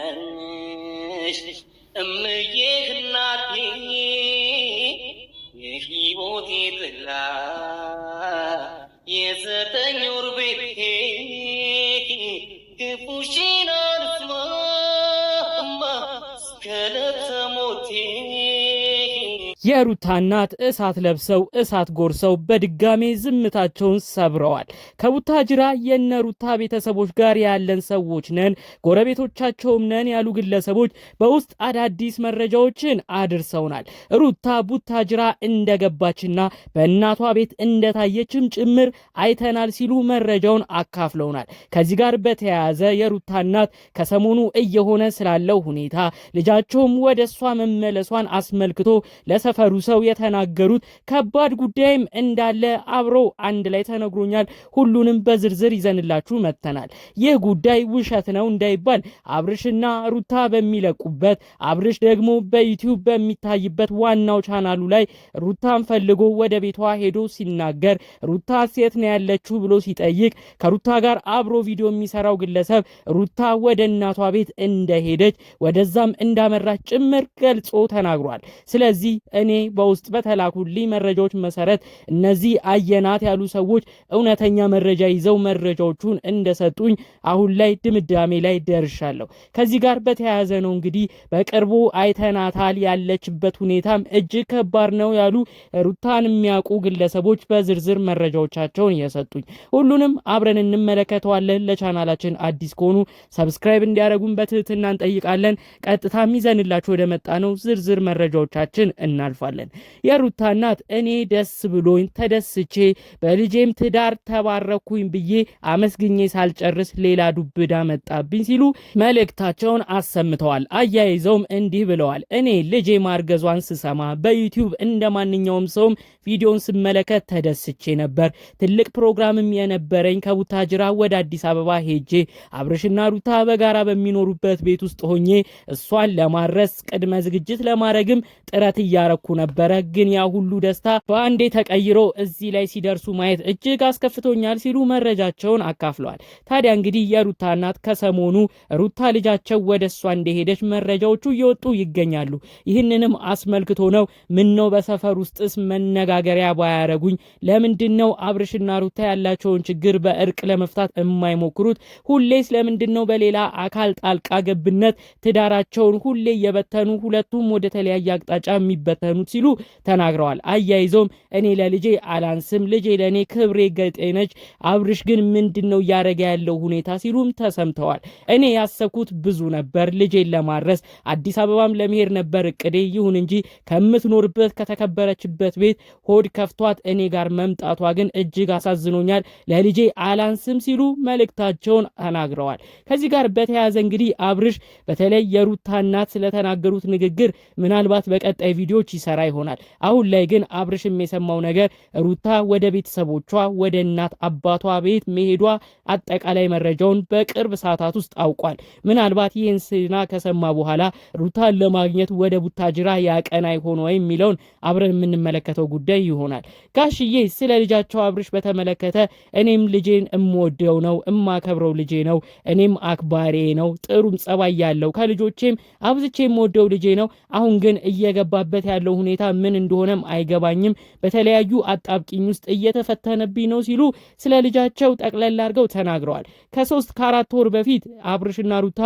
ሞገሴነሽ እምዬ እናቴ የሕይወቴ ጥላ የዘጠኝ ወር ቤቴ ክፉሽን አልስማማ እስከ ዕለተ ሞቴ። የሩታ እናት እሳት ለብሰው እሳት ጎርሰው በድጋሜ ዝምታቸውን ሰብረዋል። ከቡታጅራ የነ ሩታ ቤተሰቦች ጋር ያለን ሰዎች ነን፣ ጎረቤቶቻቸውም ነን ያሉ ግለሰቦች በውስጥ አዳዲስ መረጃዎችን አድርሰውናል። ሩታ ቡታጅራ እንደገባችና በእናቷ ቤት እንደታየችም ጭምር አይተናል ሲሉ መረጃውን አካፍለውናል። ከዚህ ጋር በተያያዘ የሩታ እናት ከሰሞኑ እየሆነ ስላለው ሁኔታ ልጃቸውም ወደ እሷ መመለሷን አስመልክቶ ለሰፈሩ ሰው የተናገሩት ከባድ ጉዳይም እንዳለ አብሮ አንድ ላይ ተነግሮኛል። ሁሉንም በዝርዝር ይዘንላችሁ መጥተናል። ይህ ጉዳይ ውሸት ነው እንዳይባል አብርሽና ሩታ በሚለቁበት አብርሽ ደግሞ በዩቲዩብ በሚታይበት ዋናው ቻናሉ ላይ ሩታን ፈልጎ ወደ ቤቷ ሄዶ ሲናገር ሩታ ሴት ነው ያለችው ብሎ ሲጠይቅ ከሩታ ጋር አብሮ ቪዲዮ የሚሰራው ግለሰብ ሩታ ወደ እናቷ ቤት እንደሄደች ወደዛም እንዳመራች ጭምር ገልጾ ተናግሯል። ስለዚህ እኔ በውስጥ በተላኩልኝ መረጃዎች መሰረት እነዚህ አየናት ያሉ ሰዎች እውነተኛ መረጃ ይዘው መረጃዎቹን እንደሰጡኝ አሁን ላይ ድምዳሜ ላይ ደርሻለሁ። ከዚህ ጋር በተያያዘ ነው እንግዲህ በቅርቡ አይተናታል ያለችበት ሁኔታም እጅግ ከባድ ነው ያሉ ሩታን የሚያውቁ ግለሰቦች በዝርዝር መረጃዎቻቸውን እየሰጡኝ ሁሉንም አብረን እንመለከተዋለን። ለቻናላችን አዲስ ከሆኑ ሰብስክራይብ እንዲያደርጉን በትህትና እንጠይቃለን። ቀጥታም ይዘንላችሁ ወደ መጣ ነው ዝርዝር መረጃዎቻችን እናልፋለን። የሩታ እናት እኔ ደስ ብሎኝ ተደስቼ በልጄም ትዳር ተባረኩኝ ብዬ አመስግኜ ሳልጨርስ ሌላ ዱብዳ መጣብኝ ሲሉ መልእክታቸውን አሰምተዋል። አያይዘውም እንዲህ ብለዋል። እኔ ልጄ ማርገዟን ስሰማ በዩቲዩብ እንደማንኛውም ሰውም ቪዲዮን ስመለከት ተደስቼ ነበር። ትልቅ ፕሮግራምም የነበረኝ ከቡታጅራ ወደ አዲስ አበባ ሄጄ አብርሽና ሩታ በጋራ በሚኖሩበት ቤት ውስጥ ሆኜ እሷን ለማድረስ ቅድመ ዝግጅት ለማድረግም ጥረት እያረኩ ነበረ። ግን ያ ሁሉ ደስታ በአንዴ ተቀይሮ እዚህ ላይ ሲደርሱ ማየት እጅግ አስከፍቶኛል ሲሉ መረጃቸውን አካፍለዋል። ታዲያ እንግዲህ የሩታ እናት ከሰሞኑ ሩታ ልጃቸው ወደ እሷ እንደሄደች መረጃዎቹ እየወጡ ይገኛሉ። ይህንንም አስመልክቶ ነው ምነው በሰፈር ውስጥስ መነጋገሪያ ባያረጉኝ፣ ለምንድነው አብርሽና ሩታ ያላቸውን ችግር በእርቅ ለመፍታት የማይሞክሩት? ሁሌስ ለምንድነው በሌላ አካል ጣልቃ ገብነት ትዳራቸውን ሁሌ እየበተኑ ሁለቱም ወደ ተለያየ አቅጣጫ የሚበተኑት ሲሉ ተናግረዋል። አያይዘውም እኔ ለልጄ አላንስም፣ ልጄ ለኔ ክብሬ ጌጤ ነች፣ አብርሽ ግን ምንድነው እያረገ ያለው ሁኔታ ሲሉም ተሰምተዋል። እኔ ያሰብኩት ብዙ ነበር፣ ልጄን ለማድረስ አዲስ አበባም ለመሄድ ነበር እቅዴ። ይሁን እንጂ ከምትኖርበት ከተከበረችበት ቤት ሆድ ከፍቷት እኔ ጋር መምጣቷ ግን እጅግ አሳዝኖኛል፣ ለልጄ አላንስም ሲሉ መልእክታቸውን ተናግረዋል። ከዚህ ጋር በተያያዘ እንግዲህ አብርሽ በተለይ የሩታ እናት ስለተናገሩት ንግግር ምናልባት በቀጣይ ቪዲዮዎች ይሰራ ይሆናል። አሁን ላይ ግን አብርሽም የሰማው ነገር ሩታ ወደ ቤተሰቦቿ ወደ እናት አባቷ ቤት መሄዷ አጠቃላይ መረጃውን በቅርብ ሰዓታት ውስጥ አውቋል። ምናልባት ይህን ዜና ከሰማ በኋላ ሩታን ለማግኘት ወደ ቡታጅራ ያቀና ይሆን ወይ የሚለውን አብረን የምንመለከተው ጉዳይ ይሆናል። ጋሽዬ ስለ ልጃቸው አብርሽ በተመለከተ እኔም ልጄን እምወደው ነው እማከብረው ልጄ ነው፣ እኔም አክባሪ ነው፣ ጥሩም ጸባይ ያለው ከልጆቼም አብዝቼ የምወደው ልጄ ነው። አሁን ግን እየገባበት ያለው ሁኔታ ምን እንደሆነም አይገባኝም፣ በተለያዩ አጣብቂኝ ውስጥ እየተፈተነብኝ ነው ሲሉ ስለ ልጃቸው ጠቅለል አድርገው ተናግረዋል። ከ3 ከ4 ወር በፊት አብርሽና ሩታ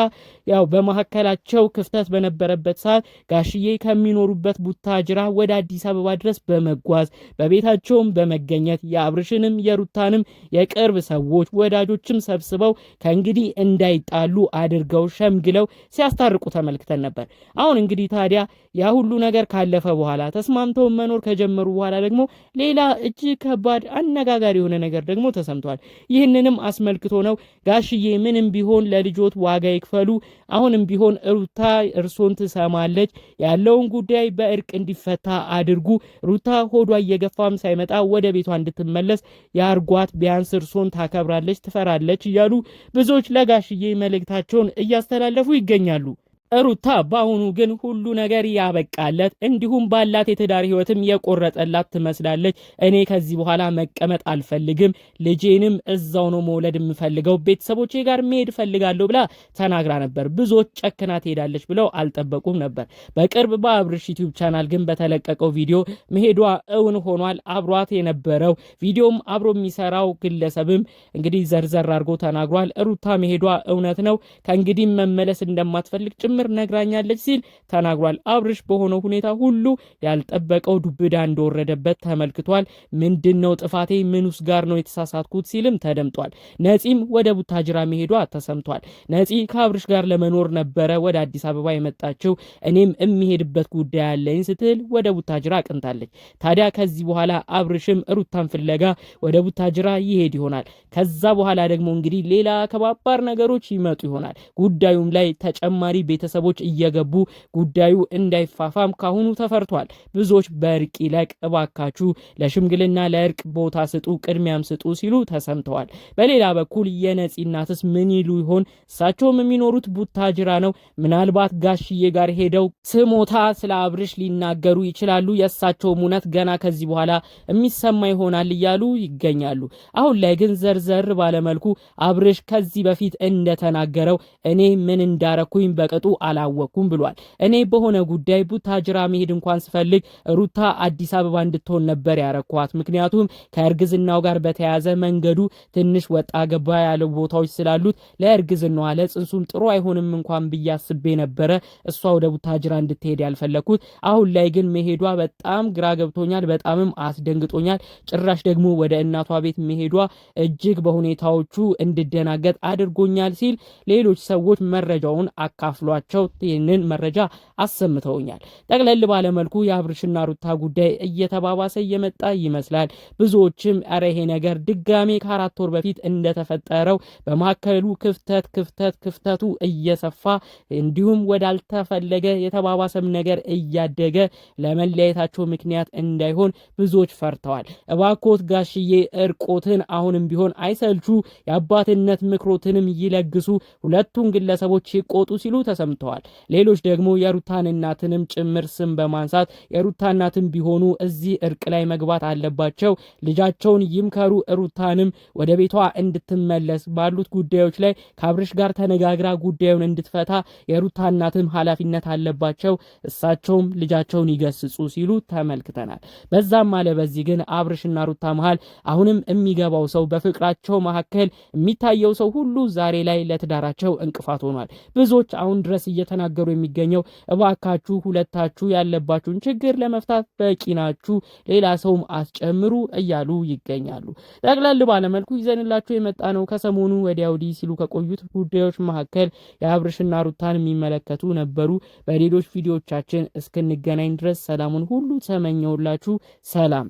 ያው በመካከላቸው ክፍተት በነበረበት ሰዓት ጋሽዬ ከሚኖሩበት ቡታጅራ ወደ አዲስ አበባ ድረስ በመጓዝ በቤታቸውም በመገኘት የአብርሽንም የሩታንም የቅርብ ሰዎች ወዳጆችም ሰብስበው ከእንግዲህ እንዳይጣሉ አድርገው ሸምግለው ሲያስታርቁ ተመልክተን ነበር። አሁን እንግዲህ ታዲያ ያ ሁሉ ነገር ካለፈ በኋላ ተስማምተው መኖር ከጀመሩ በኋላ ደግሞ ሌላ እጅግ ከባድ አነጋጋሪ የሆነ ነገር ደግሞ ተሰምቷል። ይህንንም አስመልክቶ ነው ጋሽዬ ምንም ቢሆን ለልጆት ዋጋ ይክፈሉ፣ አሁንም ቢሆን ሩታ እርሶን ትሰማለች፣ ያለውን ጉዳይ በእርቅ እንዲፈታ አድርጉ፣ ሩታ ሆዷ እየገፋም ሳይመጣ ወደ ቤቷ እንድትመለስ ያርጓት፣ ቢያንስ እርሶን ታከብራለች፣ ትፈራለች እያሉ ብዙዎች ለጋሽዬ መልእክታቸውን እያስተላለፉ ይገኛሉ። ሩታ በአሁኑ ግን ሁሉ ነገር ያበቃለት እንዲሁም ባላት የትዳር ህይወትም የቆረጠላት ትመስላለች። እኔ ከዚህ በኋላ መቀመጥ አልፈልግም፣ ልጄንም እዛው ነው መውለድ የምፈልገው፣ ቤተሰቦቼ ጋር መሄድ ፈልጋለሁ ብላ ተናግራ ነበር። ብዙዎች ጨክና ትሄዳለች ብለው አልጠበቁም ነበር። በቅርብ በአብርሽ ዩቲዩብ ቻናል ግን በተለቀቀው ቪዲዮ መሄዷ እውን ሆኗል። አብሯት የነበረው ቪዲዮም አብሮ የሚሰራው ግለሰብም እንግዲህ ዘርዘር አድርጎ ተናግሯል። ሩታ መሄዷ እውነት ነው፣ ከእንግዲህ መመለስ እንደማትፈልግ ጭምር ነግራኛለች ሲል ተናግሯል። አብርሽ በሆነው ሁኔታ ሁሉ ያልጠበቀው ዱብዳ እንደወረደበት ተመልክቷል። ምንድነው ጥፋቴ? ምንስ ጋር ነው የተሳሳትኩት? ሲልም ተደምጧል። ነፂም ወደ ቡታጅራ መሄዷ ተሰምቷል። ነፂ ከአብርሽ ጋር ለመኖር ነበረ ወደ አዲስ አበባ የመጣችው፣ እኔም የሚሄድበት ጉዳይ አለኝ ስትል ወደ ቡታጅራ አቅንታለች። ታዲያ ከዚህ በኋላ አብርሽም ሩታን ፍለጋ ወደ ቡታጅራ ይሄድ ይሆናል። ከዛ በኋላ ደግሞ እንግዲህ ሌላ ከባባር ነገሮች ይመጡ ይሆናል። ጉዳዩም ላይ ተጨማሪ ቤተሰቦች እየገቡ ጉዳዩ እንዳይፋፋም ካሁኑ ተፈርቷል። ብዙዎች በእርቅ ይለቅ እባካችሁ፣ ለሽምግልና ለእርቅ ቦታ ስጡ፣ ቅድሚያም ስጡ ሲሉ ተሰምተዋል። በሌላ በኩል የነፂ እናትስ ምን ይሉ ይሆን? እሳቸውም የሚኖሩት ቡታጅራ ነው። ምናልባት ጋሽዬ ጋር ሄደው ስሞታ ስለ አብርሽ ሊናገሩ ይችላሉ። የእሳቸውም እውነት ገና ከዚህ በኋላ የሚሰማ ይሆናል እያሉ ይገኛሉ። አሁን ላይ ግን ዘርዘር ባለመልኩ አብርሽ ከዚህ በፊት እንደተናገረው እኔ ምን እንዳረኩኝ በቅጡ አላወኩም ብሏል። እኔ በሆነ ጉዳይ ቡታጅራ መሄድ እንኳን ስፈልግ ሩታ አዲስ አበባ እንድትሆን ነበር ያረኳት። ምክንያቱም ከእርግዝናው ጋር በተያያዘ መንገዱ ትንሽ ወጣ ገባ ያለው ቦታዎች ስላሉት ለእርግዝናዋ ለጽንሱም ጥሩ አይሆንም እንኳን ብዬ አስቤ ነበረ እሷ ወደ ቡታጅራ እንድትሄድ ያልፈለኩት። አሁን ላይ ግን መሄዷ በጣም ግራ ገብቶኛል፣ በጣምም አስደንግጦኛል። ጭራሽ ደግሞ ወደ እናቷ ቤት መሄዷ እጅግ በሁኔታዎቹ እንድደናገጥ አድርጎኛል ሲል ሌሎች ሰዎች መረጃውን አካፍሏቸው ይህንን መረጃ አሰምተውኛል። ጠቅለል ባለመልኩ የአብርሽና ሩታ ጉዳይ እየተባባሰ እየመጣ ይመስላል። ብዙዎችም ኧረ ይሄ ነገር ድጋሜ ከ4 ወር በፊት እንደተፈጠረው በማከሉ ክፍተቱ እየሰፋ እንዲሁም ወዳልተፈለገ የተባባሰም ነገር እያደገ ለመለያየታቸው ምክንያት እንዳይሆን ብዙዎች ፈርተዋል። እባክዎት ጋሽዬ እርቆትን አሁንም ቢሆን አይሰልቹ፣ የአባትነት ምክሮትንም ይለግሱ፣ ሁለቱን ግለሰቦች ይቆጡ ሲሉ ተሰምተዋል። ሌሎች ደግሞ የሩታን እናትንም ጭምር ስም በማንሳት የሩታ እናትም ቢሆኑ እዚህ እርቅ ላይ መግባት አለባቸው፣ ልጃቸውን ይምከሩ፣ ሩታንም ወደ ቤቷ እንድትመለስ ባሉት ጉዳዮች ላይ ከአብርሽ ጋር ተነጋግራ ጉዳዩን እንድትፈታ የሩታ እናትም ኃላፊነት አለባቸው፣ እሳቸውም ልጃቸውን ይገስጹ ሲሉ ተመልክተናል። በዛም አለ በዚህ ግን አብርሽና ሩታ መሃል አሁንም የሚገባው ሰው በፍቅራቸው መካከል የሚታየው ሰው ሁሉ ዛሬ ላይ ለትዳራቸው እንቅፋት ሆኗል። ብዙዎች አሁን ድረስ እየተናገሩ የሚገኘው እባካችሁ ሁለታችሁ ያለባችሁን ችግር ለመፍታት በቂ ናችሁ፣ ሌላ ሰውም አስጨምሩ እያሉ ይገኛሉ። ጠቅለል ባለመልኩ ይዘንላችሁ የመጣ ነው ከሰሞኑ ወዲያ ወዲህ ሲሉ ከቆዩት ጉዳዮች መካከል የአብርሽና ሩታን የሚመለከቱ ነበሩ። በሌሎች ቪዲዮዎቻችን እስክንገናኝ ድረስ ሰላሙን ሁሉ ተመኘውላችሁ። ሰላም።